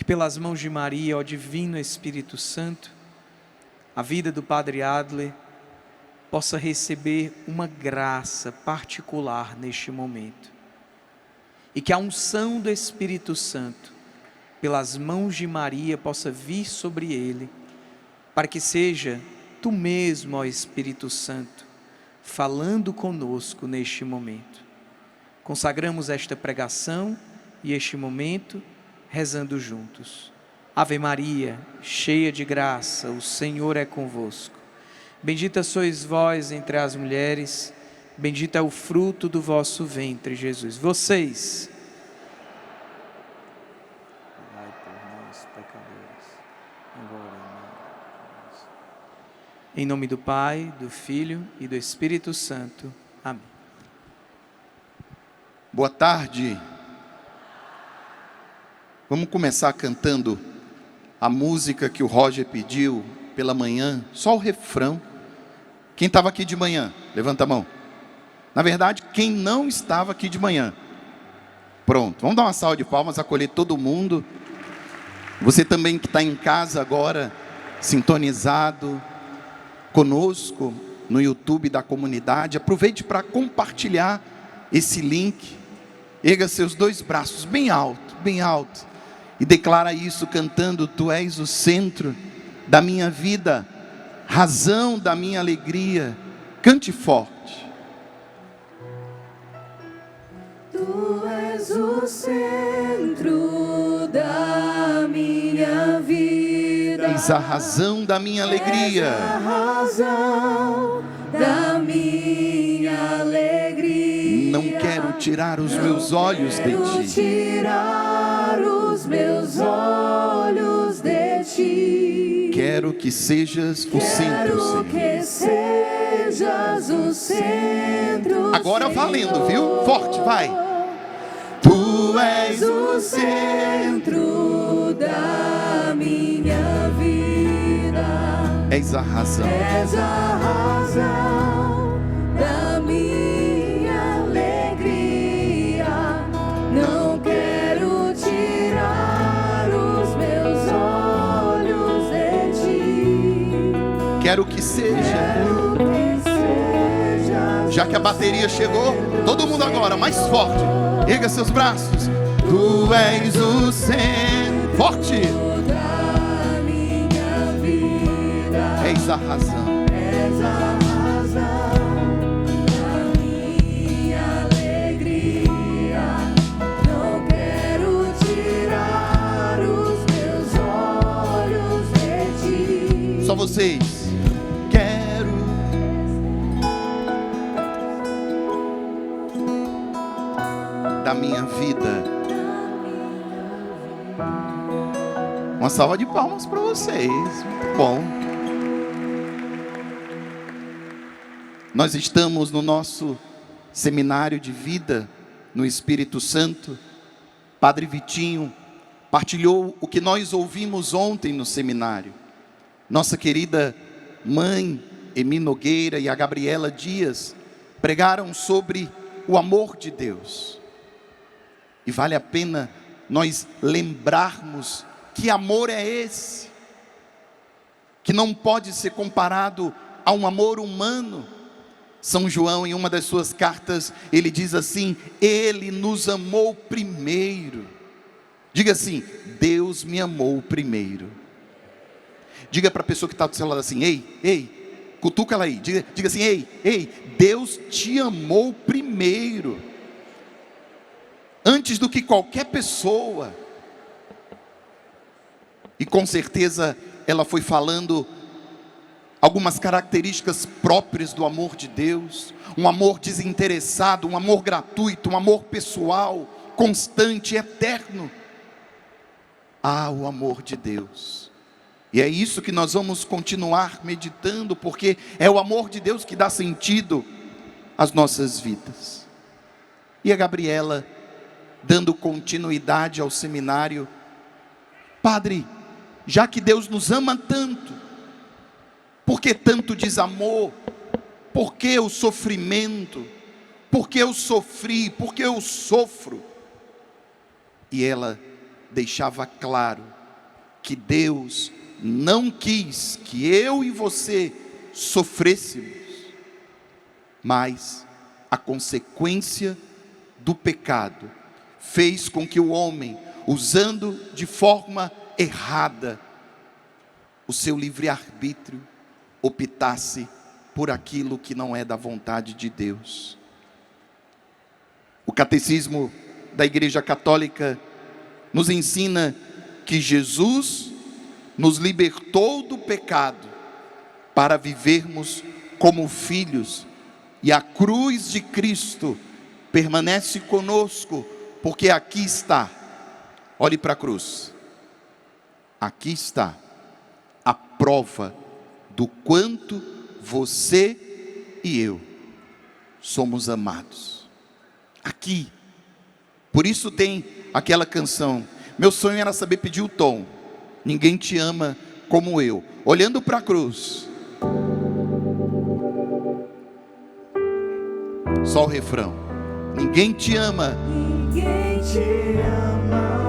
que pelas mãos de Maria, ó Divino Espírito Santo, a vida do Padre Adler possa receber uma graça particular neste momento. E que a unção do Espírito Santo, pelas mãos de Maria, possa vir sobre ele, para que seja tu mesmo, ó Espírito Santo, falando conosco neste momento. Consagramos esta pregação e este momento, rezando juntos. Ave Maria, cheia de graça, o Senhor é convosco. Bendita sois vós entre as mulheres, bendito é o fruto do vosso ventre, Jesus. Vocês, rogai por nós, pecadores, agora e na hora de nossa morte. Em nome do Pai, do Filho e do Espírito Santo. Amém. Boa tarde. Vamos começar cantando a música que o Roger pediu pela manhã, só o refrão. Quem estava aqui de manhã? Levanta a mão. Na verdade, quem não estava aqui de manhã? Pronto, vamos dar uma salva de palmas, acolher todo mundo. Você também que está em casa agora, sintonizado conosco no YouTube da comunidade, aproveite para compartilhar esse link. Erga seus dois braços bem alto, e declara isso cantando: Tu és o centro da minha vida, razão da minha alegria. Cante forte. Tu és o centro da minha vida. És a razão da minha alegria. És a razão da minha alegria. Não quero tirar os meus olhos de ti. Tirar os meus olhos de ti. Quero que sejas o centro, Senhor. Que sejas o centro. Agora valendo, viu? Forte, vai. Tu és o centro da minha vida. És a razão. És a razão da minha alegria. Não quero tirar os meus olhos de ti. Quero que seja. Já que a bateria chegou, todo mundo agora, mais forte. Erga seus braços. Tu és o centro. Forte. Da minha vida. És a razão. És a razão da minha alegria. Não quero tirar os meus olhos de ti. Só vocês. Quero. Da minha vida. Uma salva de palmas para vocês. Muito bom. Nós estamos no nosso seminário de vida no Espírito Santo. Padre Vitinho partilhou o que nós ouvimos ontem no seminário. Nossa querida mãe Emi Nogueira e a Gabriela Dias pregaram sobre o amor de Deus. E vale a pena nós lembrarmos que amor é esse, que não pode ser comparado a um amor humano. São João, em uma das suas cartas, ele diz assim: Ele nos amou primeiro. Diga assim: Deus me amou primeiro. Diga para a pessoa que está do seu lado assim: ei, cutuca ela aí. Diga assim: ei, Deus te amou primeiro. Antes do que qualquer pessoa. E com certeza ela foi falando algumas características próprias do amor de Deus. Um amor desinteressado, um amor gratuito, um amor pessoal, constante, eterno. O amor de Deus. E é isso que nós vamos continuar meditando, porque é o amor de Deus que dá sentido às nossas vidas. E a Gabriela, dando continuidade ao seminário: Padre, já que Deus nos ama tanto, por que tanto desamor? Por que o sofrimento? Por que eu sofri? Por que eu sofro? E ela deixava claro que Deus não quis que eu e você sofrêssemos, mas a consequência do pecado fez com que o homem, usando de forma errada o seu livre-arbítrio, optasse por aquilo que não é da vontade de Deus. O catecismo da Igreja Católica nos ensina que Jesus nos libertou do pecado para vivermos como filhos, e a cruz de Cristo permanece conosco, porque aqui está, olhe para a cruz, aqui está a prova do quanto você e eu somos amados. Aqui. Por isso tem aquela canção, meu sonho era saber pedir o tom, ninguém te ama como eu. Olhando para a cruz, só o refrão, ninguém te ama. Ninguém te ama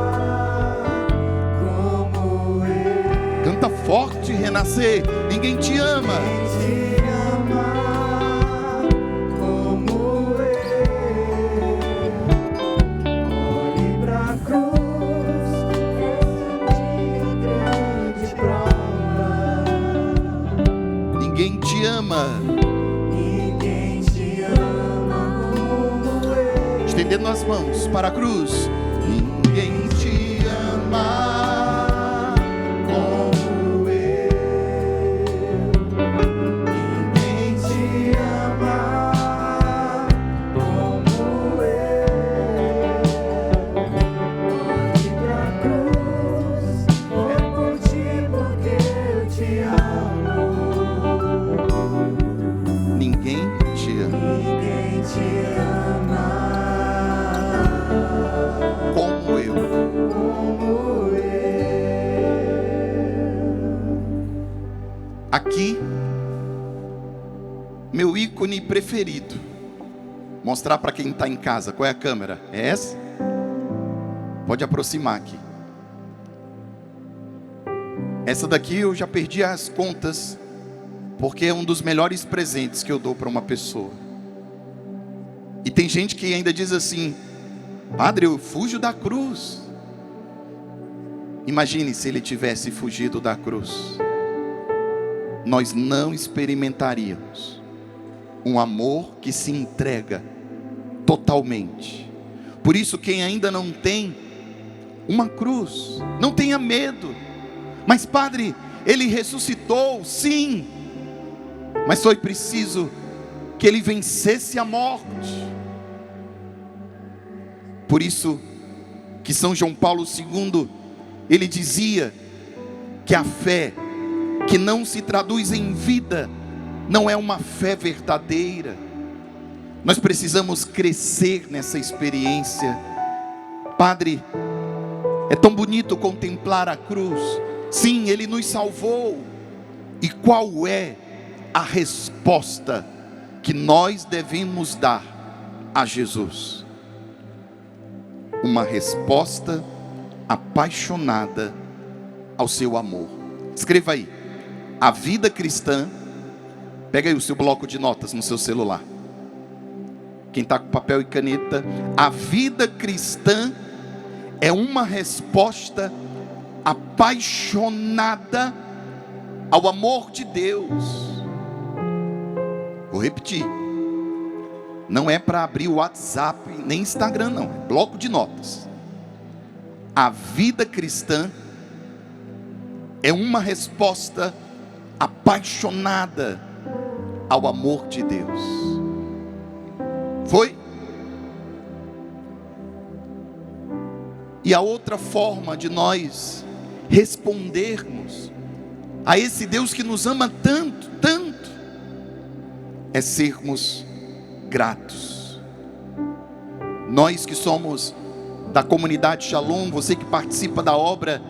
como eu. Canta forte, Renascer. Ninguém te ama. Ninguém te ama como eu. Olhe pra cruz, essa grande prova. Ninguém te ama. Ninguém te ama como eu. Estendendo as mãos para a cruz. Ninguém te ama como eu. Ninguém te ama como eu. Olhe pra cruz, é por ti porque eu te amo. Ninguém te ama Ninguém te ama como eu. como eu. Aqui, meu ícone preferido. Mostrar para quem está em casa. Qual é a câmera? É essa? Pode aproximar aqui. Essa daqui eu já perdi as contas, porque é um dos melhores presentes que eu dou para uma pessoa. E tem gente que ainda diz assim: padre, eu fujo da cruz. Imagine se ele tivesse fugido da cruz. Nós não experimentaríamos um amor que se entrega totalmente. Por isso, quem ainda não tem uma cruz, não tenha medo. Mas padre, ele ressuscitou, sim, mas foi preciso que ele vencesse a morte. Por isso que São João Paulo II, ele dizia que a fé que não se traduz em vida não é uma fé verdadeira. Nós precisamos crescer nessa experiência. Padre, é tão bonito contemplar a cruz. Sim, ele nos salvou. E qual é a resposta que nós devemos dar a Jesus? Uma resposta apaixonada ao seu amor. Escreva aí: a vida cristã. Pega aí o seu bloco de notas no seu celular. Quem está com papel e caneta. A vida cristã é uma resposta apaixonada ao amor de Deus. Vou repetir. Não é para abrir o WhatsApp nem Instagram, não. É bloco de notas. A vida cristã é uma resposta apaixonada ao amor de Deus. Foi? E a outra forma de nós respondermos a esse Deus que nos ama tanto, tanto, é sermos gratos. Nós que somos da comunidade Shalom, você que participa da obra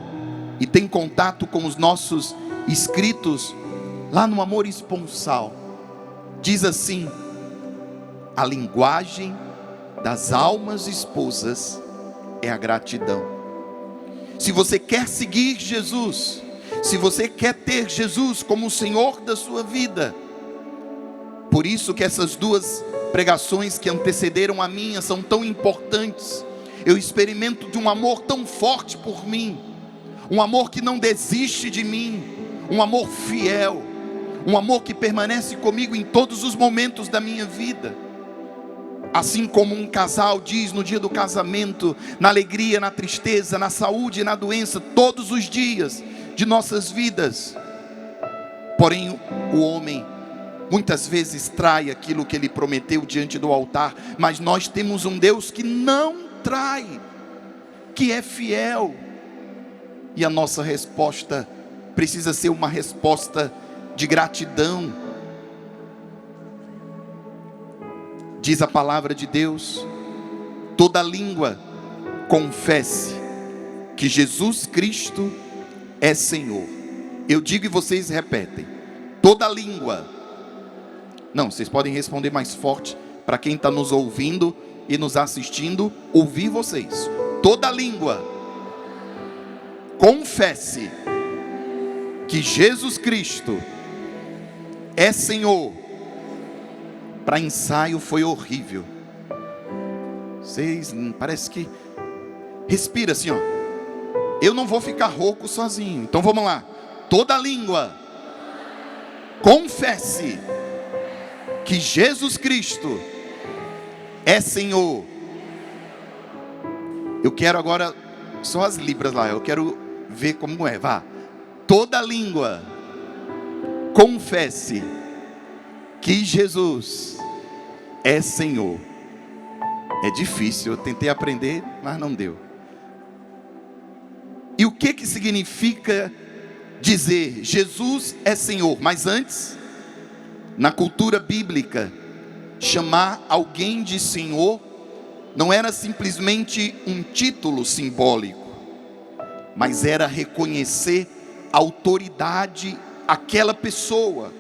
e tem contato com os nossos escritos lá no Amor Esponsal, diz assim: a linguagem das almas esposas é a gratidão. Se você quer seguir Jesus, se você quer ter Jesus como o Senhor da sua vida, por isso que essas duas pregações que antecederam a minha são tão importantes. Eu experimento de um amor tão forte por mim, um amor que não desiste de mim, um amor fiel, um amor que permanece comigo em todos os momentos da minha vida. Assim como um casal diz no dia do casamento, na alegria, na tristeza, na saúde e na doença, todos os dias de nossas vidas. Porém, o homem muitas vezes trai aquilo que ele prometeu diante do altar, mas nós temos um Deus que não trai, que é fiel. E a nossa resposta precisa ser uma resposta de gratidão. Diz a palavra de Deus: toda língua confesse que Jesus Cristo é Senhor. Eu digo e vocês repetem: toda língua. Não, vocês podem responder mais forte para quem está nos ouvindo e nos assistindo ouvir vocês. Toda língua confesse que Jesus Cristo é Senhor. Para ensaio foi horrível. Vocês, parece que respira assim, ó. Eu não vou ficar rouco sozinho. Então vamos lá. Toda língua confesse que Jesus Cristo é Senhor. Eu quero agora só as libras lá. Eu quero ver como é. Vá. Toda língua confesse que Jesus é Senhor. É difícil, eu tentei aprender, mas não deu. E o que significa dizer Jesus é Senhor? Mas antes, na cultura bíblica, chamar alguém de Senhor não era simplesmente um título simbólico, mas era reconhecer a autoridade àquela pessoa.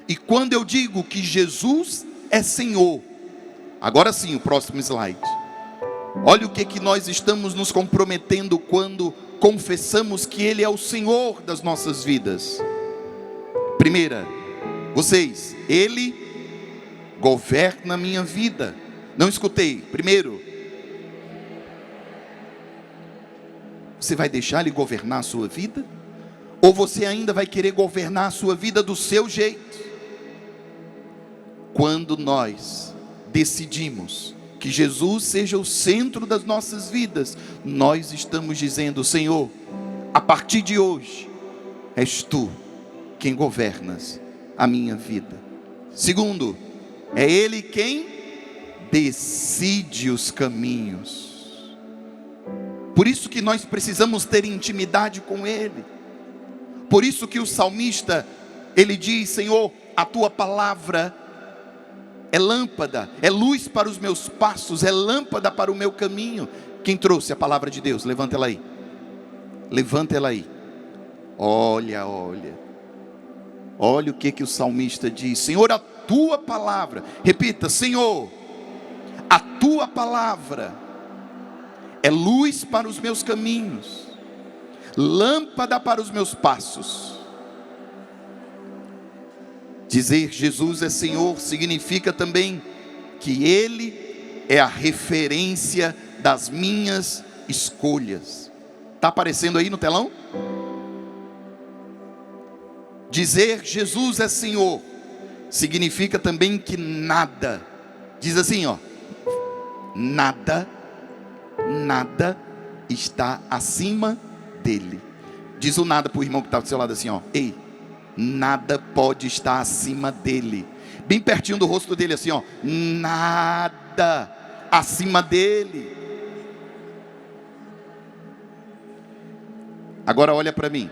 E quando eu digo que Jesus é Senhor, agora sim, o próximo slide. Olha o que nós estamos nos comprometendo quando confessamos que Ele é o Senhor das nossas vidas. Primeira, vocês, Ele governa a minha vida. Não escutei. Primeiro, você vai deixar Ele governar a sua vida? Ou você ainda vai querer governar a sua vida do seu jeito? Quando nós decidimos que Jesus seja o centro das nossas vidas, nós estamos dizendo: Senhor, a partir de hoje, és Tu quem governas a minha vida. Segundo, é Ele quem decide os caminhos. Por isso que nós precisamos ter intimidade com Ele. Por isso que o salmista, ele diz: Senhor, a Tua palavra é lâmpada, é luz para os meus passos, é lâmpada para o meu caminho. Quem trouxe a palavra de Deus? Levanta ela aí. Levanta ela aí. Olha, olha. Olha o que o salmista diz: Senhor, a Tua palavra. Repita: Senhor, a Tua palavra é luz para os meus caminhos, lâmpada para os meus passos. Dizer Jesus é Senhor significa também que Ele é a referência das minhas escolhas. Está aparecendo aí no telão? Dizer Jesus é Senhor significa também que nada, diz assim, ó, nada está acima dele. Diz o nada para o irmão que está do seu lado assim, ó: ei, nada pode estar acima dele. Bem pertinho do rosto dele assim, ó: nada acima dele. Agora olha para mim.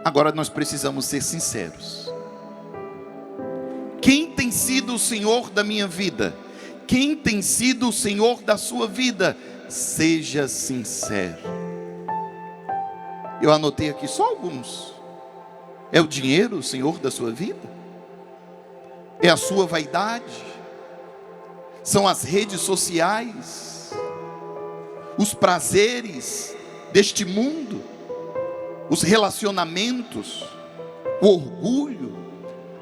Agora nós precisamos ser sinceros. Quem tem sido o Senhor da minha vida? Quem tem sido o Senhor da sua vida? Seja sincero. Eu anotei aqui só alguns. É o dinheiro o Senhor da sua vida? É a sua vaidade? São as redes sociais? os prazeres deste mundo, os relacionamentos, o orgulho,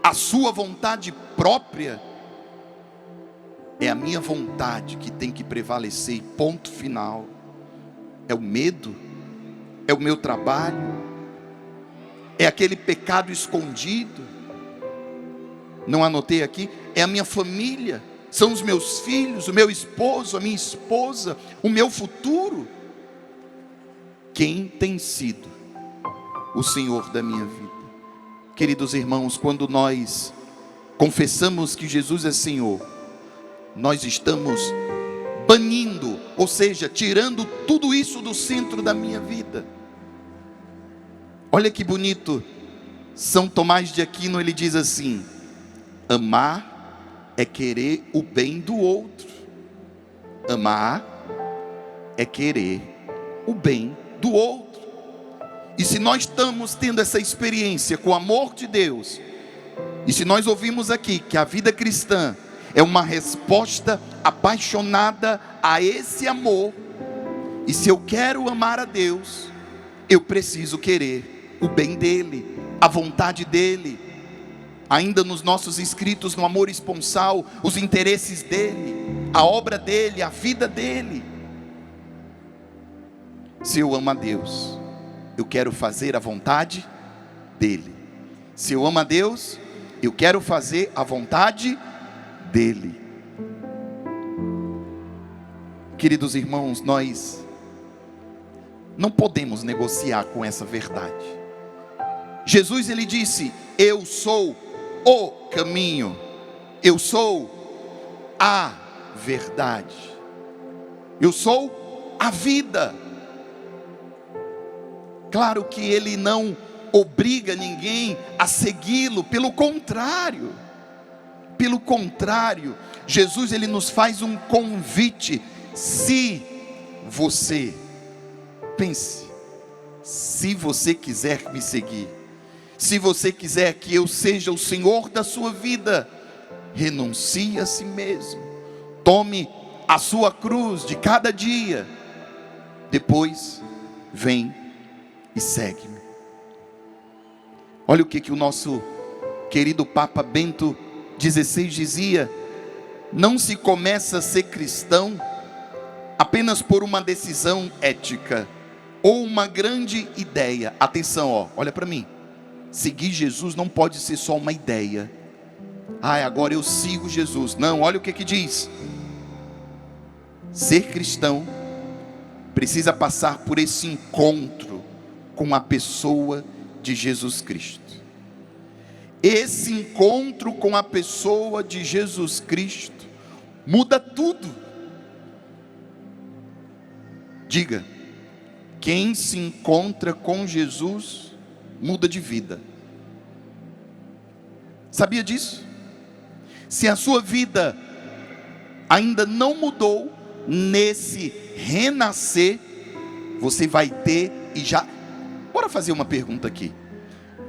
a sua vontade própria. É a minha vontade que tem que prevalecer, ponto final. É o medo, é o meu trabalho, é aquele pecado escondido. Não anotei aqui, é a minha família, são os meus filhos, o meu esposo, a minha esposa, o meu futuro. Quem tem sido o Senhor da minha vida? Queridos irmãos, quando nós confessamos que Jesus é Senhor, nós estamos banindo, ou seja, tirando tudo isso do centro da minha vida. Olha que bonito, São Tomás de Aquino, ele diz assim: amar é querer o bem do outro. Amar é querer o bem do outro. E se nós estamos tendo essa experiência com o amor de Deus, e se nós ouvimos aqui que a vida cristã é uma resposta apaixonada a esse amor, e se eu quero amar a Deus, eu preciso querer o bem dele, a vontade dele. Ainda nos nossos escritos no amor esponsal, os interesses dele, a obra dele, a vida dele. Se eu amo a Deus, eu quero fazer a vontade dele. Se eu amo a Deus, eu quero fazer a vontade dele. Queridos irmãos, nós não podemos negociar com essa verdade. Jesus, ele disse: eu sou o caminho, eu sou a verdade, eu sou a vida. Claro que ele não obriga ninguém a segui-lo, pelo contrário, Jesus, ele nos faz um convite. Se você, pense, se você quiser me seguir, se você quiser que eu seja o Senhor da sua vida, renuncie a si mesmo, tome a sua cruz de cada dia, depois vem e segue-me. Olha o que o nosso querido Papa Bento XVI dizia: não se começa a ser cristão apenas por uma decisão ética ou uma grande ideia. Atenção, olha para mim. Seguir Jesus não pode ser só uma ideia. Agora eu sigo Jesus. Não, olha o que diz. Ser cristão precisa passar por esse encontro com a pessoa de Jesus Cristo. Esse encontro com a pessoa de Jesus Cristo muda tudo. Diga: quem se encontra com Jesus muda de vida. Sabia disso? Se a sua vida ainda não mudou, nesse renascer, você vai ter e já... Bora fazer uma pergunta aqui.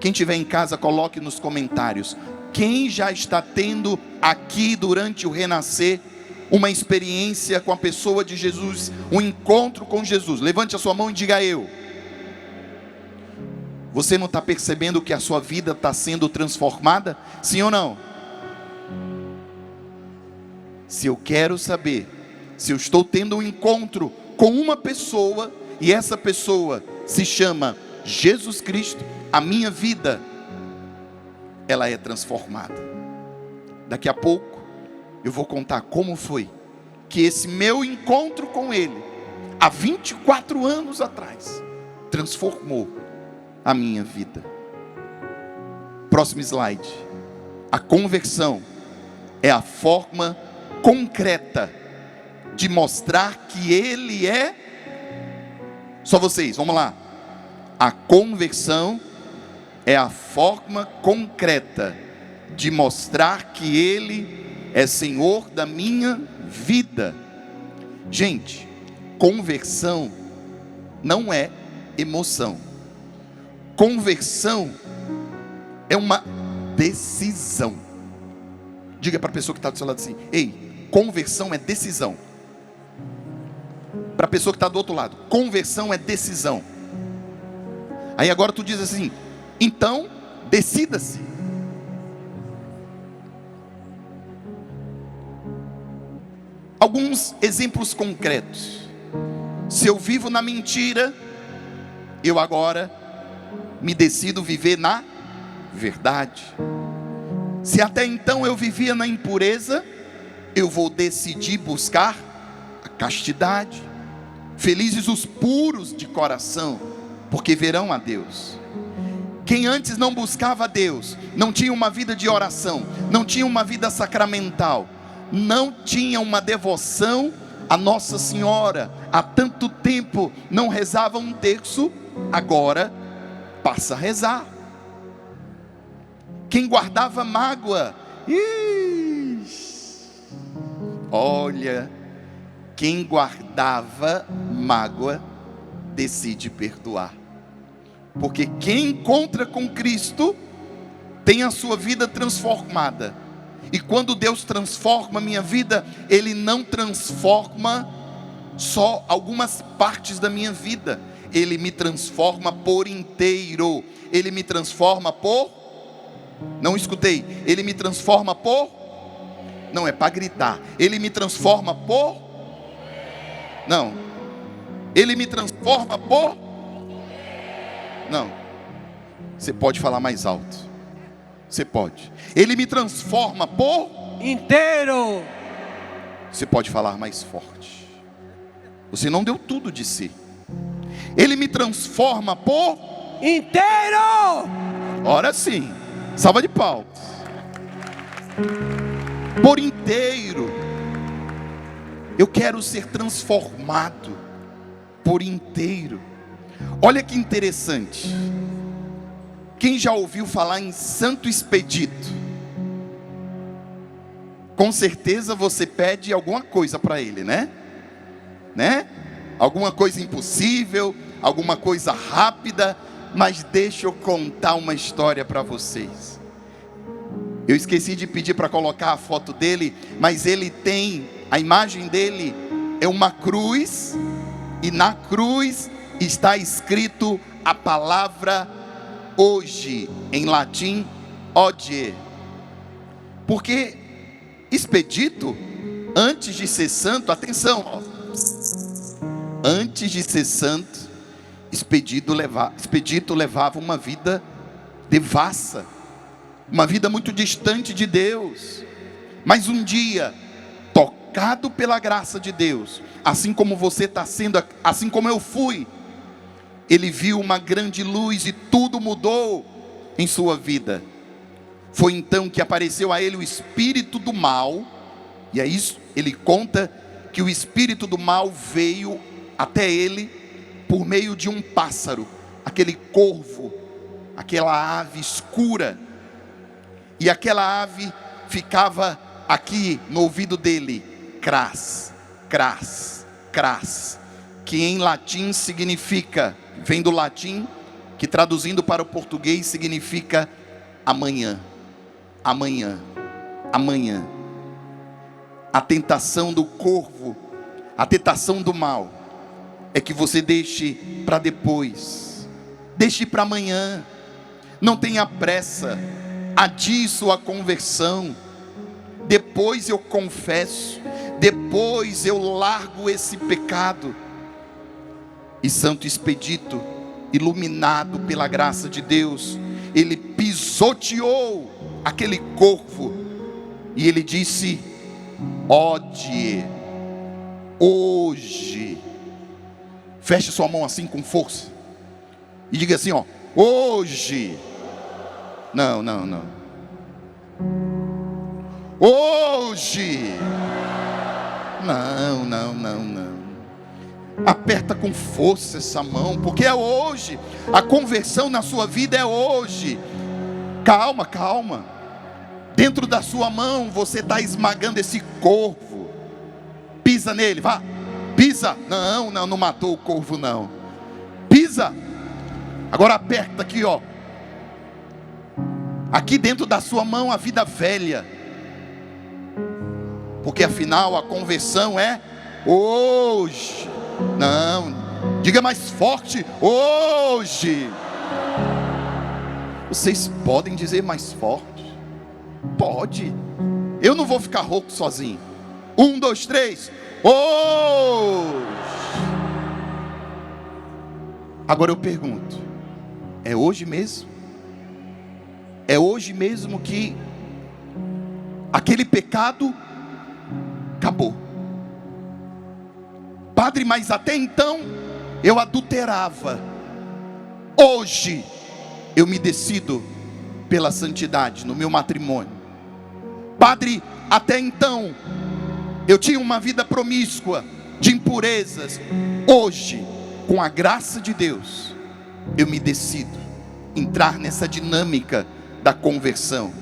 Quem estiver em casa, coloque nos comentários: quem já está tendo aqui durante o renascer uma experiência com a pessoa de Jesus, um encontro com Jesus? Levante a sua mão e diga: eu. Você não está percebendo que a sua vida está sendo transformada? Sim ou não? Se eu quero saber se eu estou tendo um encontro com uma pessoa, e essa pessoa se chama Jesus Cristo, a minha vida, ela é transformada. Daqui a pouco eu vou contar como foi que esse meu encontro com Ele, há 24 anos atrás, transformou a minha vida. Próximo slide. A conversão é a forma concreta de mostrar que Ele é... Só vocês, vamos lá. A conversão é a forma concreta de mostrar que Ele é Senhor da minha vida. Gente, conversão não é emoção. Conversão é uma decisão. Diga para a pessoa que está do seu lado assim: ei, conversão é decisão. para a pessoa que está do outro lado: conversão é decisão. Aí agora tu diz assim: então decida-se. Alguns exemplos concretos. Se eu vivo na mentira, eu agora me decido viver na verdade. Se até então eu vivia na impureza, eu vou decidir buscar a castidade. Felizes os puros de coração, porque verão a Deus. Quem antes não buscava a Deus, não tinha uma vida de oração, não tinha uma vida sacramental, não tinha uma devoção a Nossa Senhora, há tanto tempo não rezava um terço, agora passa a rezar. Quem guardava mágoa, olha, quem guardava mágoa decide perdoar, porque quem encontra com Cristo tem a sua vida transformada. E quando Deus transforma a minha vida, Ele não transforma só algumas partes da minha vida, Ele me transforma por inteiro. Ele me transforma por... Não escutei. Ele me transforma por... Não é para gritar. Ele me transforma por... Não. Ele me transforma por... Não. Você pode falar mais alto. Você pode. Ele me transforma por... inteiro. Você pode falar mais forte. Você não deu tudo de si. Ele me transforma por... inteiro. Ora sim. Salva de palmas. Por inteiro. Eu quero ser transformado por inteiro. Olha que interessante. Quem já ouviu falar em Santo Expedito? Com certeza você pede alguma coisa para ele, né? Alguma coisa impossível, alguma coisa rápida. Mas deixa eu contar uma história para vocês. Eu esqueci de pedir para colocar a foto dele, mas ele tem, a imagem dele é uma cruz, e na cruz está escrito a palavra hoje, em latim, hodie. Porque Expedito, antes de ser santo, atenção, antes de ser santo, Expedito levava uma vida devassa, uma vida muito distante de Deus. Mas um dia, tocado pela graça de Deus, assim como você está sendo, assim como eu fui, ele viu uma grande luz e tudo mudou em sua vida. Foi então que apareceu a ele o espírito do mal. E é isso, ele conta que o espírito do mal veio até ele por meio de um pássaro, aquele corvo, aquela ave escura. E aquela ave ficava aqui no ouvido dele: cras, cras, cras, que em latim significa, vem do latim, que traduzindo para o português significa amanhã, amanhã, amanhã. A tentação do corvo, a tentação do mal, é que você deixe para depois, deixe para amanhã, não tenha pressa, adie sua conversão. Depois eu confesso, depois eu largo esse pecado. E Santo Expedito, iluminado pela graça de Deus, ele pisoteou aquele corvo e ele disse: hodie, hoje. Feche sua mão assim com força e diga assim, ó: hoje. Não. Hoje. Não. Aperta com força essa mão, porque é hoje. A conversão na sua vida é hoje. Calma. Dentro da sua mão você está esmagando esse corvo. Pisa nele, vá. Pisa. Não matou o corvo não. Pisa. Agora aperta aqui, ó. Aqui dentro da sua mão a vida velha. Porque afinal a conversão é hoje. Não, diga mais forte: hoje. Vocês podem dizer mais forte? Pode. Eu não vou ficar rouco sozinho. 1, 2, 3. Hoje. Agora eu pergunto: é hoje mesmo? É hoje mesmo que aquele pecado acabou? Padre, mas até então eu adulterava. Hoje eu me decido pela santidade no meu matrimônio. Padre, até então eu tinha uma vida promíscua, de impurezas. Hoje, com a graça de Deus, eu me decido entrar nessa dinâmica da conversão.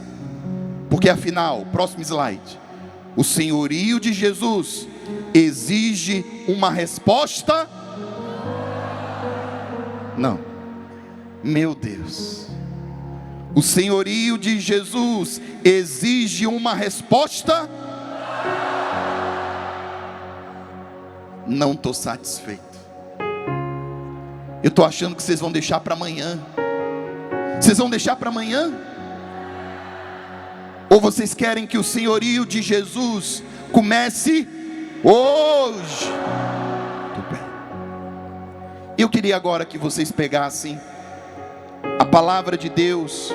Porque afinal, próximo slide, o senhorio de Jesus exige uma resposta? Não. Meu Deus. O senhorio de Jesus exige uma resposta? Não estou satisfeito. Eu estou achando que vocês vão deixar para amanhã. Vocês vão deixar para amanhã? Ou vocês querem que o senhorio de Jesus comece hoje? Tudo bem. Eu queria agora que vocês pegassem a palavra de Deus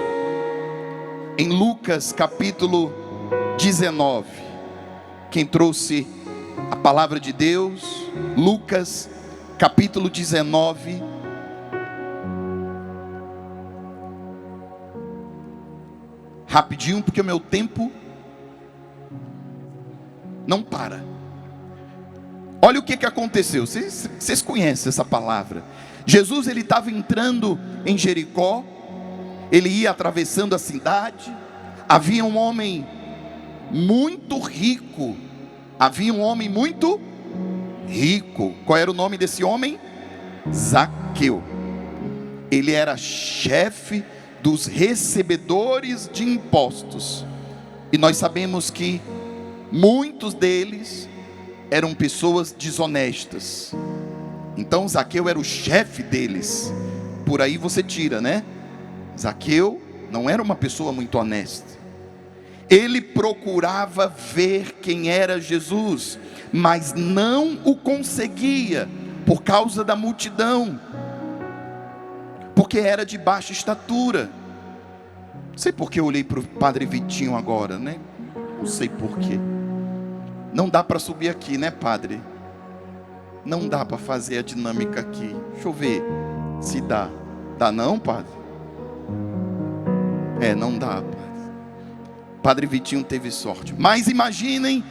em Lucas capítulo 19. Quem trouxe a palavra de Deus? Lucas capítulo 19. Rapidinho, porque o meu tempo não para. Olha o que aconteceu. Vocês conhecem essa palavra. Jesus, ele estava entrando em Jericó. Ele ia atravessando a cidade. Havia um homem muito rico. Havia um homem muito rico. Qual era o nome desse homem? Zaqueu. Ele era chefe dos recebedores de impostos. E nós sabemos que muitos deles eram pessoas desonestas. Então Zaqueu era o chefe deles. Por aí você tira, né? Zaqueu não era uma pessoa muito honesta. Ele procurava ver quem era Jesus, mas não o conseguia por causa da multidão, porque era de baixa estatura. Não sei porque eu olhei para o Padre Vitinho agora, né? Não sei porquê. Não dá para subir aqui, né, Padre? Não dá para fazer a dinâmica aqui. Deixa eu ver se dá. Dá não, Padre? Não dá, Padre. Padre Vitinho teve sorte. Mas imaginem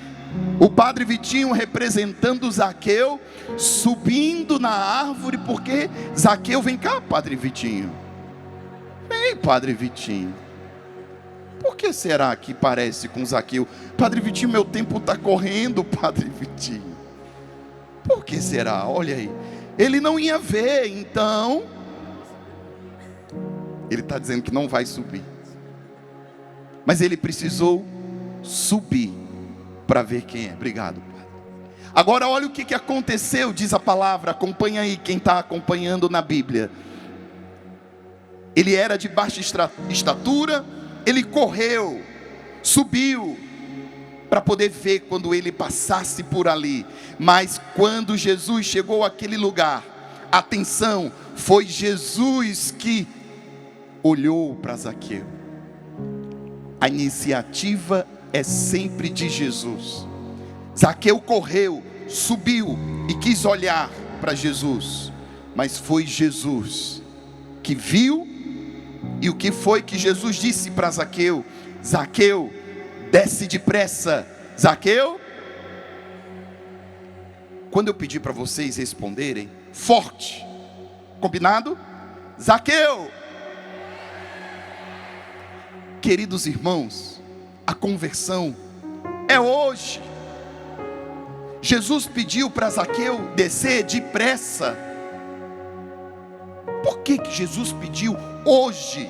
o Padre Vitinho representando Zaqueu, subindo na árvore, porque Zaqueu, vem cá, Padre Vitinho. Vem, Padre Vitinho. Por que será que parece com Zaqueu? Padre Vitinho, meu tempo está correndo, Padre Vitinho. Por que será? Olha aí. Ele não ia ver, então ele está dizendo que não vai subir. Mas ele precisou subir para ver quem é. Obrigado, Padre. Agora olha o que aconteceu, diz a palavra. Acompanha aí quem está acompanhando na Bíblia. Ele era de baixa estatura. Ele correu, subiu, para poder ver quando ele passasse por ali. Mas quando Jesus chegou àquele lugar, atenção, foi Jesus que olhou para Zaqueu. A iniciativa é sempre de Jesus. Zaqueu correu, subiu e quis olhar para Jesus, mas foi Jesus que viu. E o que foi que Jesus disse para Zaqueu? Zaqueu, desce depressa. Zaqueu, quando eu pedir para vocês responderem, forte, combinado? Zaqueu. Queridos irmãos, a conversão é hoje. Jesus pediu para Zaqueu descer depressa. Por que Jesus pediu hoje?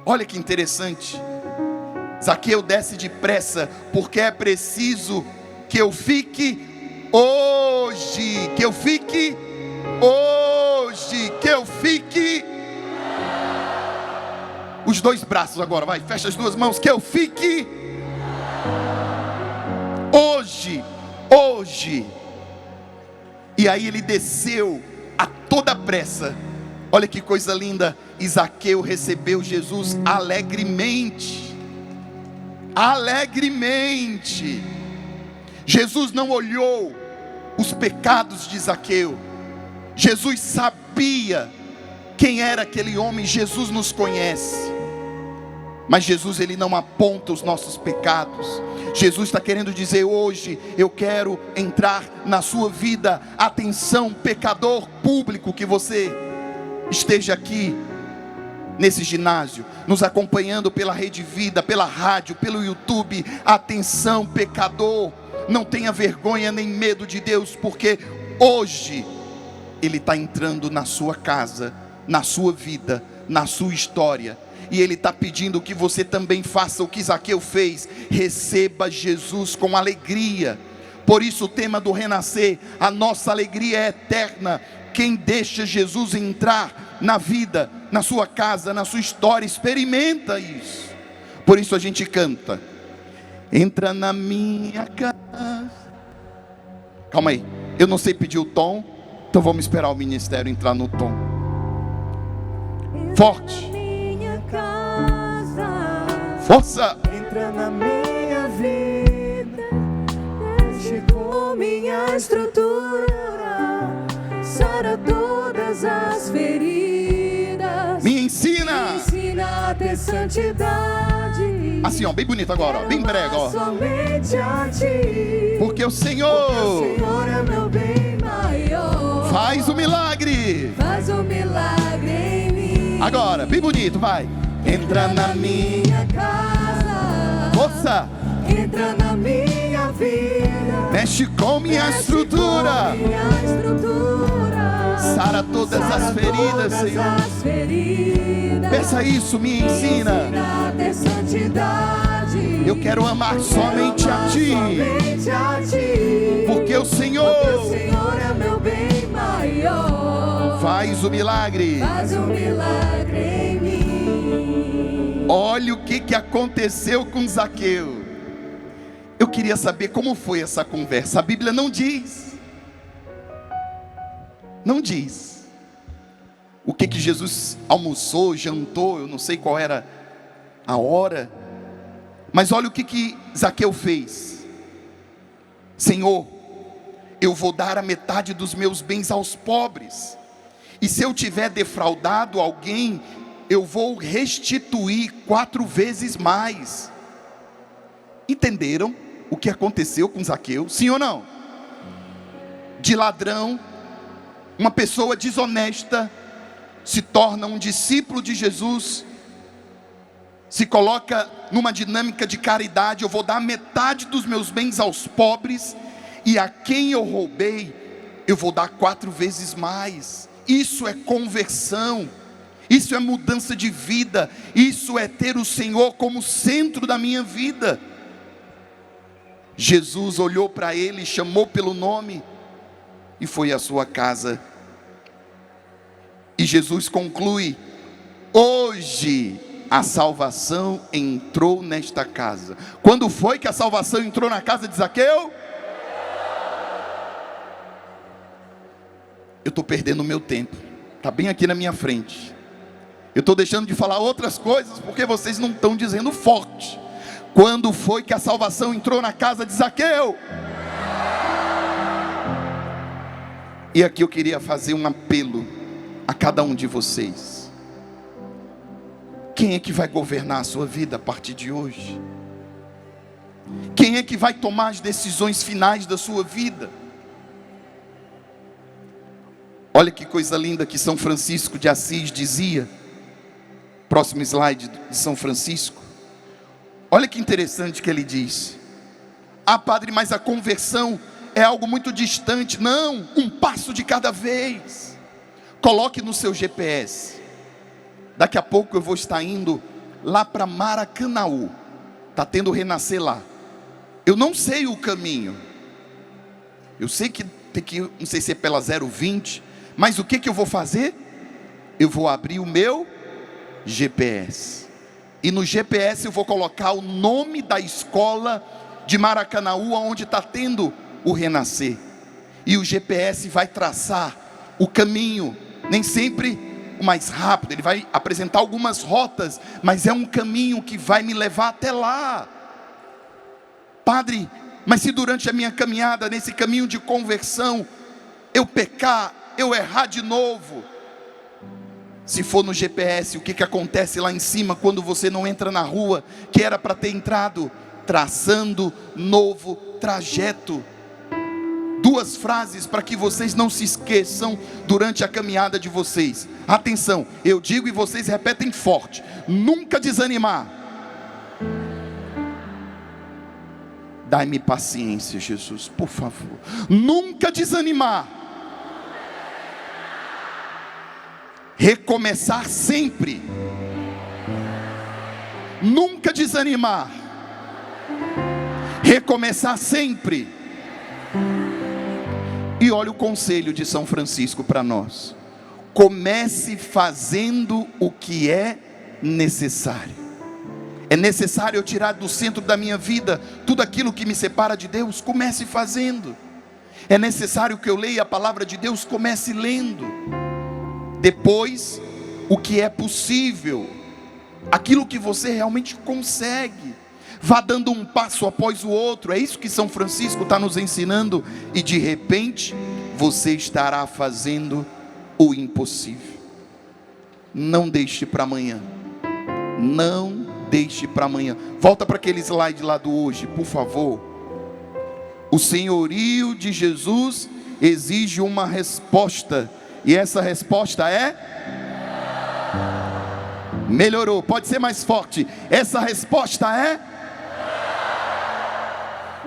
Olha que interessante. Zaqueu, desce depressa, porque é preciso que eu fique hoje Hoje que eu fique, hoje que eu fique. Os dois braços agora, vai, fecha as duas mãos, que eu fique. Hoje, hoje. E aí ele desceu a toda pressa. Olha que coisa linda. E Zaqueu recebeu Jesus alegremente. Alegremente. Jesus não olhou os pecados de Zaqueu. Jesus sabia quem era aquele homem. Jesus nos conhece. Mas Jesus, ele não aponta os nossos pecados. Jesus está querendo dizer hoje: eu quero entrar na sua vida. Atenção, pecador público, que você esteja aqui nesse ginásio, nos acompanhando pela Rede Vida, pela rádio, pelo YouTube. Atenção, pecador, não tenha vergonha nem medo de Deus, porque hoje Ele está entrando na sua casa, na sua vida, na sua história. E Ele está pedindo que você também faça o que Zaqueu fez. Receba Jesus com alegria. Por isso o tema do Renascer: a nossa alegria é eterna. Quem deixa Jesus entrar na vida, na sua casa, na sua história, experimenta isso. Por isso a gente canta: entra na minha casa. Calma aí, eu não sei pedir o tom, então vamos esperar o ministério entrar no tom. Forte. Força! Entra na minha vida, mexe com minha estrutura, sara todas as feridas. Me ensina! Me ensina a ter santidade. Assim, ó, bem bonito agora, ó, bem brega, ó. Somente a ti. Porque o Senhor é meu bem maior. faz o milagre. Faz um milagre em mim. Agora, bem bonito, vai. Entra na minha casa. força. Entra na minha vida. Mexe com minha estrutura. Minha estrutura. Sara todas as feridas, Senhor. As feridas. Peça isso, me ensina. A ter santidade. Eu quero amar somente a Ti. Somente a ti. Porque o Senhor é meu bem maior. faz o milagre. Faz um milagre em mim. Olha o que aconteceu com Zaqueu. Eu queria saber como foi essa conversa. A Bíblia não diz. Não diz o que Jesus almoçou, jantou. Eu não sei qual era a hora. Mas olha o que Zaqueu fez. Senhor, eu vou dar a metade dos meus bens aos pobres. E se eu tiver defraudado alguém, eu vou restituir 4 vezes mais. Entenderam o que aconteceu com Zaqueu? Sim ou não? De ladrão, uma pessoa desonesta, se torna um discípulo de Jesus, se coloca numa dinâmica de caridade. Eu vou dar metade dos meus bens aos pobres, e a quem eu roubei, eu vou dar 4 vezes mais. Isso é conversão. Isso é mudança de vida. Isso é ter o Senhor como centro da minha vida. Jesus olhou para ele, chamou pelo nome e foi à sua casa. E Jesus conclui: hoje a salvação entrou nesta casa. Quando foi que a salvação entrou na casa de Zaqueu? Eu estou perdendo o meu tempo. Está bem aqui na minha frente. Eu estou deixando de falar outras coisas porque vocês não estão dizendo forte. Quando foi que a salvação entrou na casa de Zaqueu? E aqui eu queria fazer um apelo a cada um de vocês. Quem é que vai governar a sua vida a partir de hoje? Quem é que vai tomar as decisões finais da sua vida? Olha que coisa linda que São Francisco de Assis dizia. Próximo slide de São Francisco. Olha que interessante que ele diz: ah, padre, mas a conversão é algo muito distante. Não, um passo de cada vez. Coloque no seu GPS. Daqui a pouco eu vou estar indo lá para Maracanaú. Está tendo renascer lá. Eu não sei o caminho. Eu sei que ter que ir, não sei se é pela 020, mas o que eu vou fazer? Eu vou abrir o meu GPS. E no GPS eu vou colocar o nome da escola de Maracanaú, onde está tendo o renascer. E o GPS vai traçar o caminho, nem sempre o mais rápido, ele vai apresentar algumas rotas, mas é um caminho que vai me levar até lá. Padre, mas se durante a minha caminhada, nesse caminho de conversão, eu pecar, eu errar de novo, se for no GPS, o que acontece lá em cima quando você não entra na rua que era para ter entrado? Traçando novo trajeto. 2 frases para que vocês não se esqueçam durante a caminhada de vocês. Atenção, eu digo e vocês repetem forte: nunca desanimar. Dai-me paciência, Jesus, por favor. Nunca desanimar. Recomeçar sempre. Nunca desanimar. Recomeçar sempre. E olha o conselho de São Francisco para nós: comece fazendo o que é necessário. É necessário eu tirar do centro da minha vida tudo aquilo que me separa de Deus? Comece fazendo. É necessário que eu leia a palavra de Deus? Comece lendo. Depois, o que é possível, aquilo que você realmente consegue, vá dando um passo após o outro. É isso que São Francisco está nos ensinando. E de repente, você estará fazendo o impossível. Não deixe para amanhã. Não deixe para amanhã. Volta para aquele slide lá do hoje, por favor. O senhorio de Jesus exige uma resposta. E essa resposta é? Melhorou, pode ser mais forte. Essa resposta é?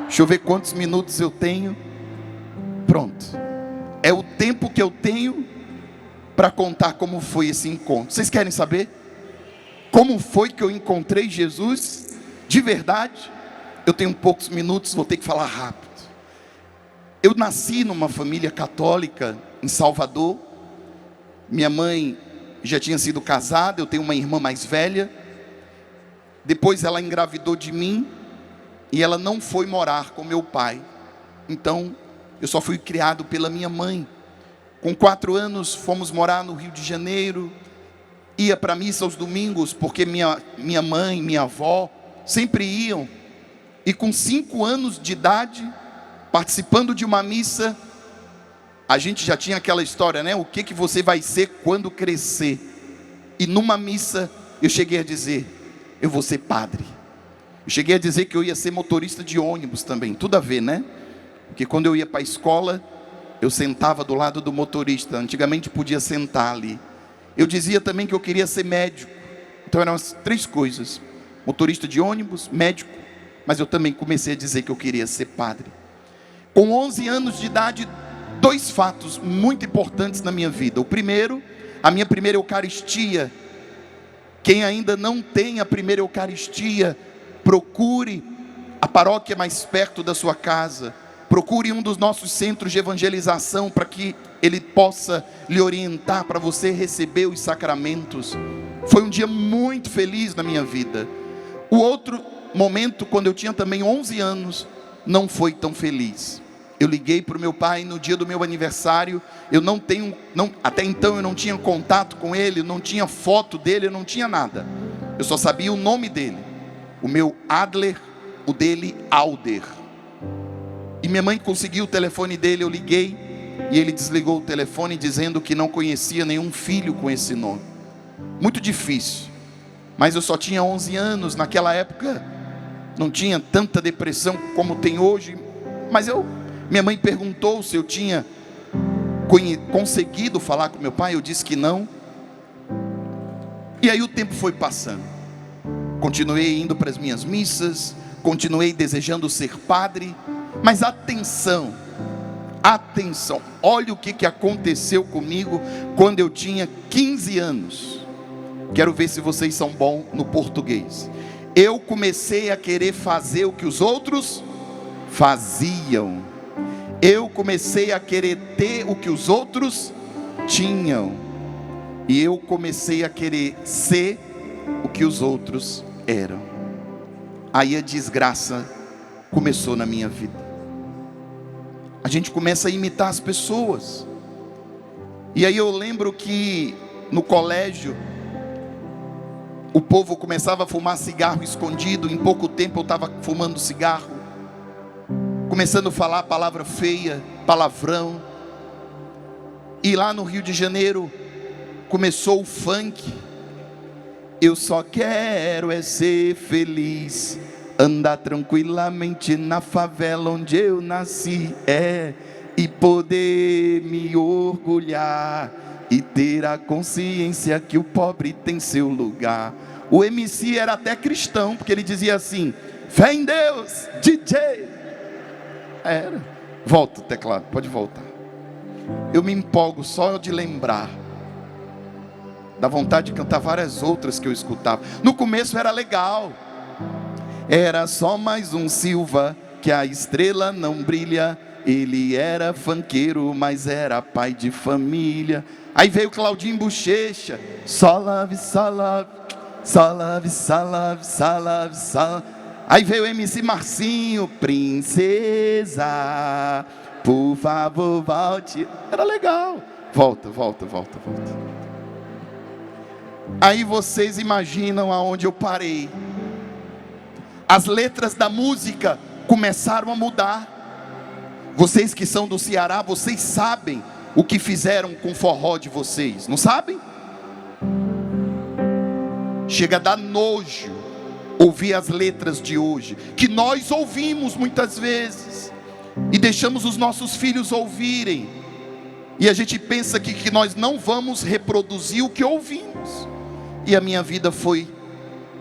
Deixa eu ver quantos minutos eu tenho. Pronto. É o tempo que eu tenho para contar como foi esse encontro. Vocês querem saber? Como foi que eu encontrei Jesus? De verdade? Eu tenho poucos minutos, vou ter que falar rápido. Eu nasci numa família católica em Salvador. Minha mãe já tinha sido casada, eu tenho uma irmã mais velha. Depois ela engravidou de mim e ela não foi morar com meu pai. Então eu só fui criado pela minha mãe. Com 4 anos fomos morar no Rio de Janeiro. Ia para a missa aos domingos, porque minha mãe, minha avó sempre iam. E com 5 anos de idade, participando de uma missa, a gente já tinha aquela história, né? O que você vai ser quando crescer? E numa missa eu cheguei a dizer: eu vou ser padre. Eu cheguei a dizer que eu ia ser motorista de ônibus também. Tudo a ver, né? Porque quando eu ia para a escola, eu sentava do lado do motorista. Antigamente podia sentar ali. Eu dizia também que eu queria ser médico. Então eram as 3 coisas: motorista de ônibus, médico. Mas eu também comecei a dizer que eu queria ser padre. Com 11 anos de idade, 2 fatos muito importantes na minha vida. O primeiro, a minha primeira Eucaristia. Quem ainda não tem a primeira Eucaristia, procure a paróquia mais perto da sua casa. Procure um dos nossos centros de evangelização para que ele possa lhe orientar para você receber os sacramentos. Foi um dia muito feliz na minha vida. O outro momento, quando eu tinha também 11 anos, não foi tão feliz. Eu liguei para o meu pai no dia do meu aniversário. Até então eu não tinha contato com ele, não tinha foto dele, eu não tinha nada. Eu só sabia o nome dele. O meu Adler, o dele Alder. E minha mãe conseguiu o telefone dele, eu liguei e ele desligou o telefone dizendo que não conhecia nenhum filho com esse nome. Muito difícil. Mas eu só tinha 11 anos, naquela época não tinha tanta depressão como tem hoje. Mas minha mãe perguntou se eu tinha conseguido falar com meu pai, eu disse que não. E aí o tempo foi passando. Continuei indo para as minhas missas, continuei desejando ser padre. Mas atenção, olha o que aconteceu comigo quando eu tinha 15 anos. Quero ver se vocês são bons no português. Eu comecei a querer fazer o que os outros faziam. eu comecei a querer ter o que os outros tinham. E eu comecei a querer ser o que os outros eram. Aí a desgraça começou na minha vida. A gente começa a imitar as pessoas. E aí eu lembro que no colégio o povo começava a fumar cigarro escondido. Em pouco tempo eu estava fumando cigarro, começando a falar palavra feia, palavrão. E lá no Rio de Janeiro começou o funk. Eu só quero é ser feliz, andar tranquilamente na favela onde eu nasci, e poder me orgulhar e ter a consciência que o pobre tem seu lugar. O MC era até cristão, porque ele dizia assim: fé em Deus, DJ. Era. Volta o teclado, pode voltar. Eu me empolgo só de lembrar. Dá vontade de cantar várias outras que eu escutava. No começo era legal. Era só mais um Silva, que a estrela não brilha. Ele era funkeiro, mas era pai de família. Aí veio Claudinho Bochecha. Só love, só love, só love, só love, só love, só. Aí veio o MC Marcinho. Princesa, por favor, volte. Era legal. Volta, volta, volta, volta. Aí vocês imaginam aonde eu parei. As letras da música começaram a mudar. Vocês que são do Ceará, vocês sabem o que fizeram com o forró de vocês, não sabem? Chega a dar nojo ouvir as letras de hoje, que nós ouvimos muitas vezes e deixamos os nossos filhos ouvirem, e a gente pensa que nós não vamos reproduzir o que ouvimos. E a minha vida foi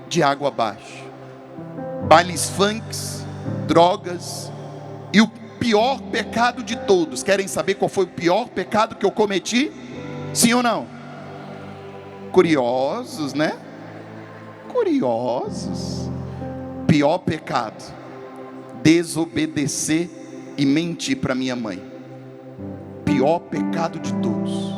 de água abaixo. Bailes funks, drogas, e o pior pecado de todos. Querem saber qual foi o pior pecado que eu cometi? Sim ou não? Curiosos, né? Curiosos. Pior pecado: desobedecer e mentir para minha mãe. Pior pecado de todos.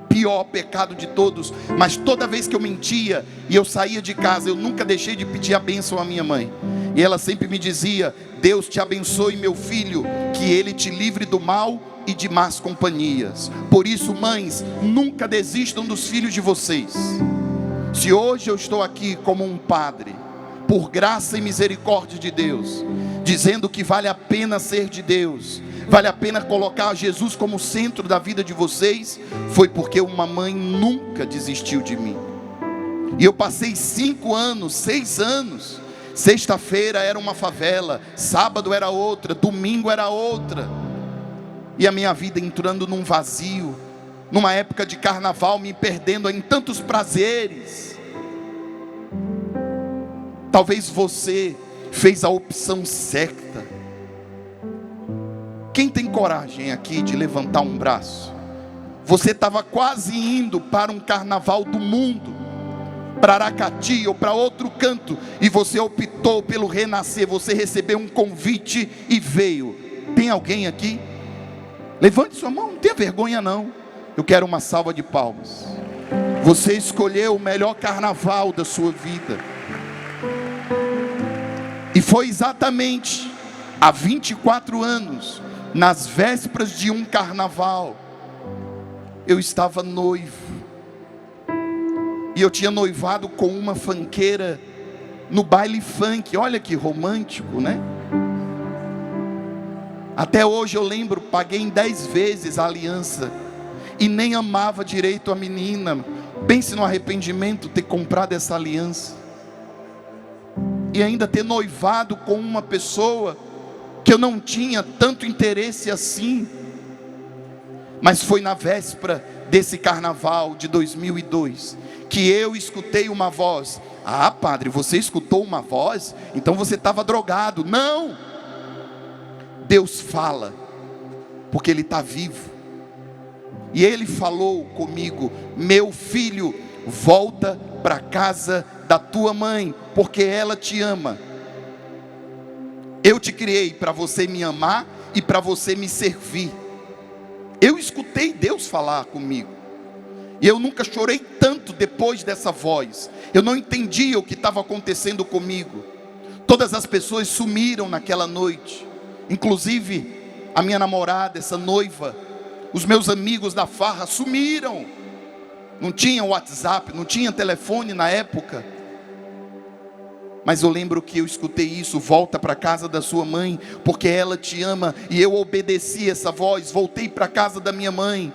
Pior pecado de todos. Mas toda vez que eu mentia e eu saía de casa, eu nunca deixei de pedir a bênção à minha mãe. E ela sempre me dizia: Deus te abençoe, meu filho, que Ele te livre do mal e de más companhias. Por isso, mães, nunca desistam dos filhos de vocês. Se hoje eu estou aqui como um padre, por graça e misericórdia de Deus, dizendo que vale a pena ser de Deus, vale a pena colocar Jesus como centro da vida de vocês, foi porque uma mãe nunca desistiu de mim. E eu passei 5 anos, 6 anos. Sexta-feira era uma favela, sábado era outra, domingo era outra. E a minha vida entrando num vazio, numa época de carnaval, me perdendo em tantos prazeres. Talvez você fez a opção certa. Quem tem coragem aqui de levantar um braço? Você estava quase indo para um carnaval do mundo, para Aracati ou para outro canto, e você optou pelo renascer. Você recebeu um convite e veio. Tem alguém aqui? Levante sua mão, não tenha vergonha não. Eu quero uma salva de palmas. Você escolheu o melhor carnaval da sua vida. E foi exatamente há 24 anos, nas vésperas de um carnaval, eu estava noivo. E eu tinha noivado com uma funkeira no baile funk. Olha que romântico, né? Até hoje eu lembro, paguei em 10 vezes a aliança. E nem amava direito a menina. Pense no arrependimento ter comprado essa aliança. E ainda ter noivado com uma pessoa que eu não tinha tanto interesse assim. Mas foi na véspera desse carnaval de 2002 que eu escutei uma voz. Ah, padre, você escutou uma voz? Então você estava drogado. Não! Deus fala, porque Ele está vivo. E Ele falou comigo: meu filho, volta para a casa da tua mãe, porque ela te ama. Eu te criei para você me amar e para você me servir. Eu escutei Deus falar comigo. E eu nunca chorei tanto depois dessa voz. Eu não entendia o que estava acontecendo comigo. Todas as pessoas sumiram naquela noite. Inclusive a minha namorada, essa noiva, os meus amigos da farra sumiram. Não tinha WhatsApp, não tinha telefone na época. Mas eu lembro que eu escutei isso: volta para a casa da sua mãe, porque ela te ama. E eu obedeci essa voz, voltei para a casa da minha mãe.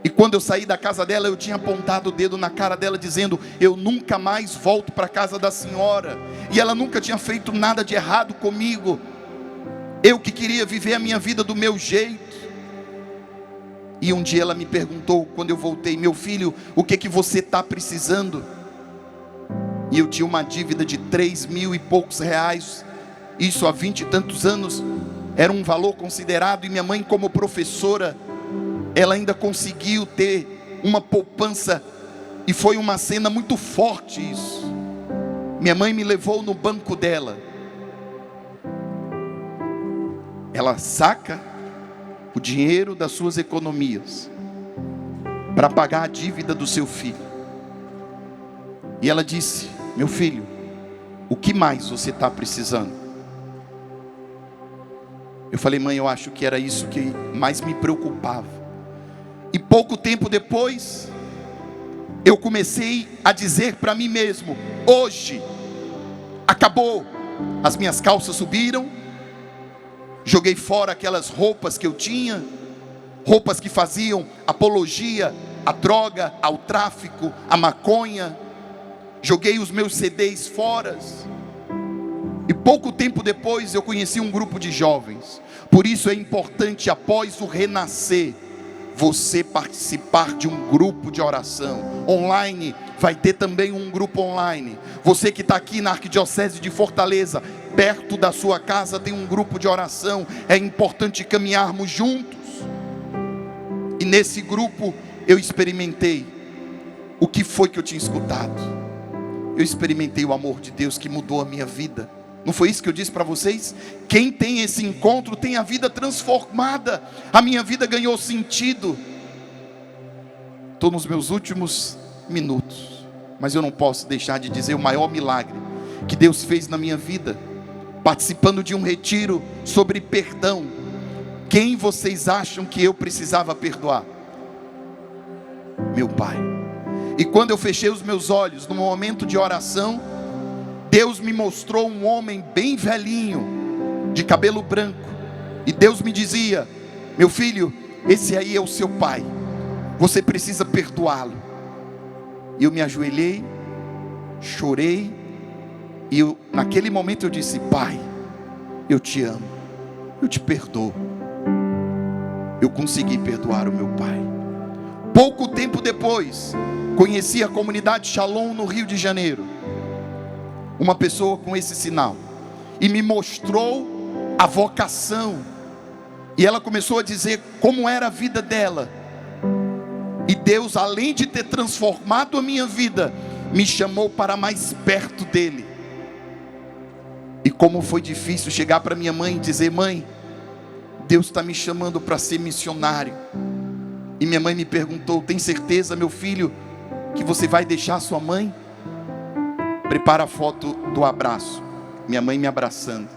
E quando eu saí da casa dela, eu tinha apontado o dedo na cara dela, dizendo: eu nunca mais volto para a casa da senhora. E ela nunca tinha feito nada de errado comigo. Eu que queria viver a minha vida do meu jeito. E um dia ela me perguntou, quando eu voltei: meu filho, o que você está precisando? E eu tinha uma dívida de 3.000 e poucos reais. Isso há 20 e tantos anos. Era um valor considerado. E minha mãe, como professora, ela ainda conseguiu ter uma poupança. E foi uma cena muito forte isso. Minha mãe me levou no banco dela. Ela saca o dinheiro das suas economias para pagar a dívida do seu filho. E ela disse: meu filho, o que mais você está precisando? Eu falei: mãe, eu acho que era isso que mais me preocupava. E pouco tempo depois, eu comecei a dizer para mim mesmo: hoje acabou. As minhas calças subiram, joguei fora aquelas roupas que eu tinha, roupas que faziam apologia à droga, ao tráfico, à maconha. Joguei os meus CDs fora. E pouco tempo depois eu conheci um grupo de jovens. Por isso é importante, após o renascer, você participar de um grupo de oração online. Vai ter também um grupo online. Você que está aqui na Arquidiocese de Fortaleza, perto da sua casa tem um grupo de oração. É importante caminharmos juntos. E nesse grupo eu experimentei o que foi que eu tinha escutado. Eu experimentei o amor de Deus que mudou a minha vida. Não foi isso que eu disse para vocês? Quem tem esse encontro tem a vida transformada. A minha vida ganhou sentido. Estou nos meus últimos minutos, mas eu não posso deixar de dizer o maior milagre que Deus fez na minha vida, participando de um retiro sobre perdão. Quem vocês acham que eu precisava perdoar? Meu pai. E quando eu fechei os meus olhos, no momento de oração, Deus me mostrou um homem bem velhinho, de cabelo branco. E Deus me dizia: meu filho, esse aí é o seu pai, você precisa perdoá-lo. E eu me ajoelhei, chorei. E naquele momento eu disse: pai, eu te amo, eu te perdoo. Eu consegui perdoar o meu pai. Pouco tempo depois, conheci a comunidade Shalom no Rio de Janeiro. Uma pessoa com esse sinal. E me mostrou a vocação. E ela começou a dizer como era a vida dela. E Deus, além de ter transformado a minha vida, me chamou para mais perto dele. E como foi difícil chegar para minha mãe e dizer: mãe, Deus está me chamando para ser missionário. E minha mãe me perguntou: tem certeza, meu filho, que você vai deixar sua mãe? Prepara a foto do abraço. Minha mãe me abraçando.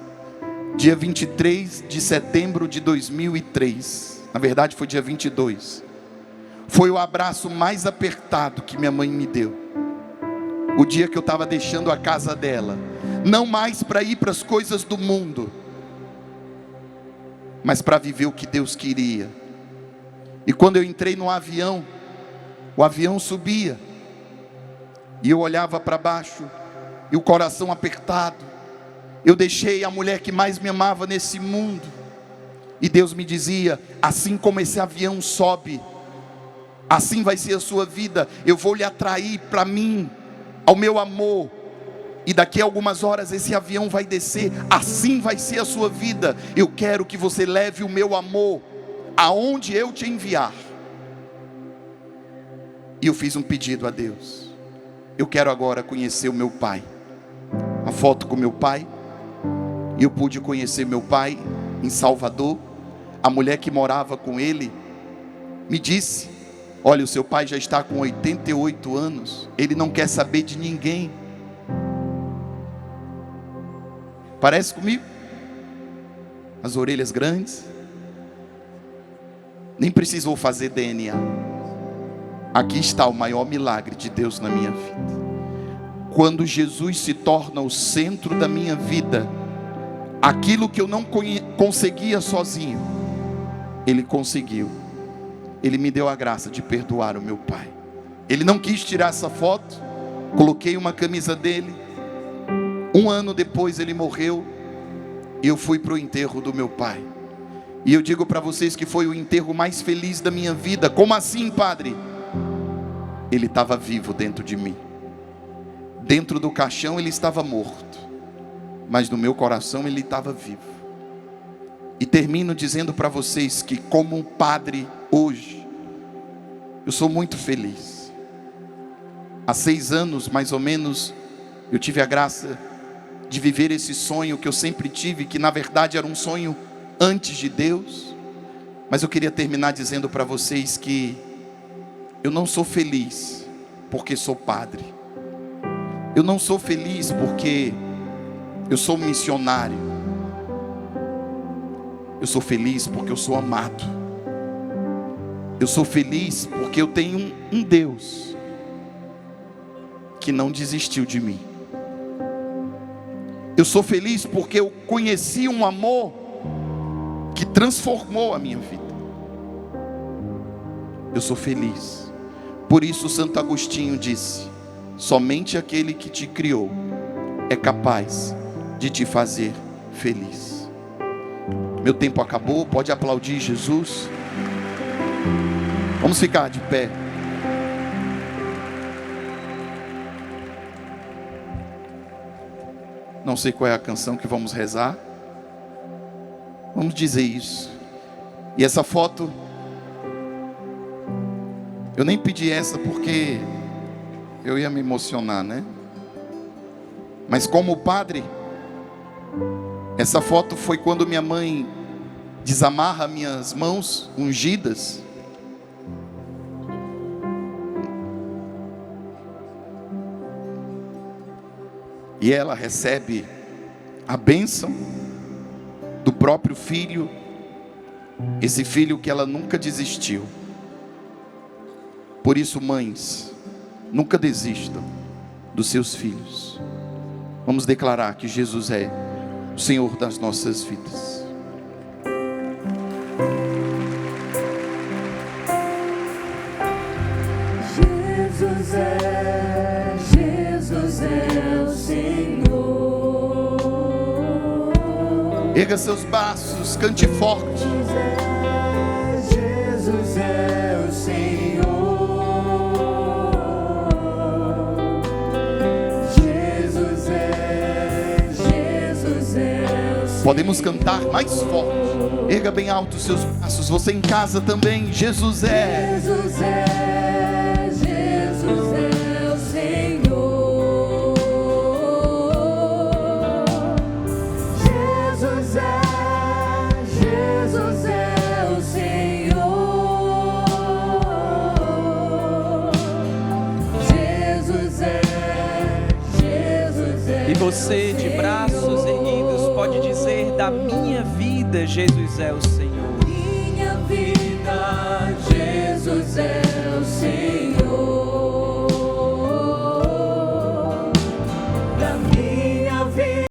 Dia 23 de setembro de 2003. Na verdade foi dia 22. Foi o abraço mais apertado que minha mãe me deu. O dia que eu estava deixando a casa dela. Não mais para ir para as coisas do mundo, mas para viver o que Deus queria. E quando eu entrei no avião, o avião subia. E eu olhava para baixo, e o coração apertado. Eu deixei a mulher que mais me amava nesse mundo. E Deus me dizia: assim como esse avião sobe, assim vai ser a sua vida. Eu vou lhe atrair para mim, ao meu amor. E daqui a algumas horas esse avião vai descer. Assim vai ser a sua vida. Eu quero que você leve o meu amor aonde eu te enviar. E eu fiz um pedido a Deus: eu quero agora conhecer o meu pai. Uma foto com meu pai. E eu pude conhecer meu pai em Salvador, a mulher que morava com ele me disse: olha, o seu pai já está com 88 anos, ele não quer saber de ninguém. Parece comigo? As orelhas grandes, nem precisou fazer DNA. Aqui está o maior milagre de Deus na minha vida. Quando Jesus se torna o centro da minha vida, aquilo que eu não conseguia sozinho, Ele conseguiu. Ele me deu a graça de perdoar o meu pai. Ele não quis tirar essa foto. Coloquei uma camisa dele. 1 ano depois ele morreu, e eu fui para o enterro do meu pai. E eu digo para vocês que foi o enterro mais feliz da minha vida. Como assim, padre? Ele estava vivo dentro de mim. Dentro do caixão ele estava morto, mas no meu coração ele estava vivo. E termino dizendo para vocês que, como padre hoje, eu sou muito feliz. Há 6 anos mais ou menos eu tive a graça de viver esse sonho que eu sempre tive, que na verdade era um sonho antes de Deus. Mas eu queria terminar dizendo para vocês que eu não sou feliz porque sou padre. Eu não sou feliz porque eu sou missionário. Eu sou feliz porque eu sou amado. Eu sou feliz porque eu tenho um Deus que não desistiu de mim. Eu sou feliz porque eu conheci um amor que transformou a minha vida. Eu sou feliz. Por isso Santo Agostinho disse: somente aquele que te criou é capaz de te fazer feliz. Meu tempo acabou, pode aplaudir Jesus. Vamos ficar de pé. Não sei qual é a canção que vamos rezar. Vamos dizer isso. E essa foto, eu nem pedi essa porque eu ia me emocionar, né? Mas como padre, essa foto foi quando minha mãe desamarra minhas mãos ungidas. E ela recebe a bênção do próprio filho, esse filho que ela nunca desistiu. Por isso, mães, nunca desistam dos seus filhos. Vamos declarar que Jesus é o Senhor das nossas vidas. Jesus é o Senhor. Erga seus braços, cante forte. Jesus é o Senhor. Jesus é o Senhor. Podemos cantar mais forte. Erga bem alto os seus braços. Você em casa também. Jesus é. Jesus é o Senhor. Jesus é o Senhor. Jesus é. E você, de braços erguidos, pode dizer: da minha vida, Jesus é o Senhor. Minha vida, Jesus é o Senhor.